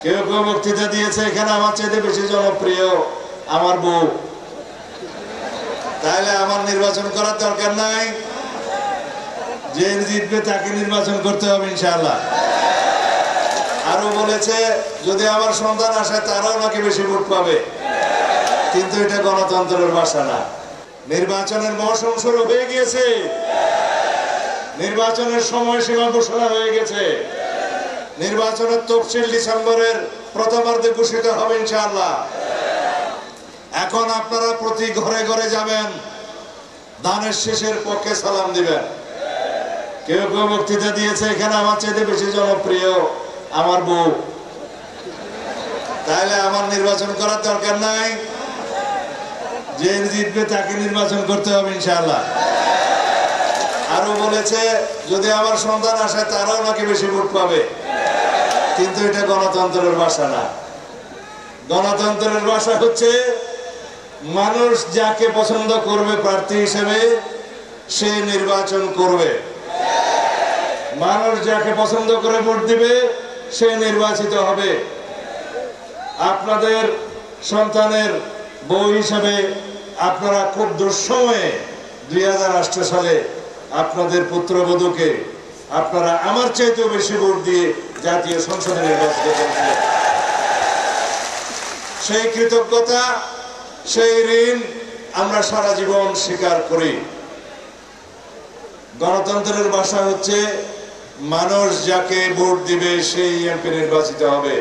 কেউ কেউ বক্তৃতা দিয়েছে এখানে আমার চাইতে বেশি জনপ্রিয় আমার বউ, তাহলে আমার নির্বাচন করার দরকার নাই, যে জিতবে তাকে নির্বাচন করতে হবে ইনশাআল্লাহ। আরো বলেছে যদি আমার সন্তান আসে তারাও নাকি বেশি ভোট পাবে, কিন্তু এটা গণতন্ত্রের ভাষা না। নির্বাচনের মৌসুম শুরু হয়ে গিয়েছে, নির্বাচনের সময়সীমা ঘোষণা হয়ে গেছে, নির্বাচনের তফসিল ডিসেম্বরের প্রথমার্ধে ঘোষিত হবে ইনশাআল্লাহ। এখন আপনারা প্রতি ঘরে ঘরে যাবেন, দানের শেষের পক্ষে সালাম দিবেন। কেউ কেউ বক্তৃতা দিয়েছে এখানে আমার চাইতে বেশি জনপ্রিয় আমার বউ, তাহলে আমার নির্বাচন করার দরকার নাই, যে জিতবে তাকে নির্বাচন করতে হবে ইনশাআল্লাহ। আরো বলেছে যদি আমার সন্তান আসে তারাও নাকি বেশি ভোট পাবে, কিন্তু এটা গণতন্ত্রের ভাষা না। গণতন্ত্রের ভাষা হচ্ছে মানুষ যাকে পছন্দ করবে প্রার্থী হিসেবে সে নির্বাচন করবে, মানুষ যাকে পছন্দ করে ভোট দিবে সে নির্বাচিত হবে। আপনাদের সন্তানের বউ হিসেবে আপনারা খুব দুঃসময়ে 2008 সালে আপনাদের পুত্রবধূকে আপনারা আমার চাইতেও বেশি ভোট দিয়ে জাতীয় সংসদে নির্বাচিত করেছিলেন। সেই কৃতজ্ঞতা, সেই ঋণ আমরা সারা জীবন স্বীকার করি। গণতন্ত্রের ভাষা হচ্ছে মানুষ যাকে ভোট দিবে সেই এমপি নির্বাচিত হবে।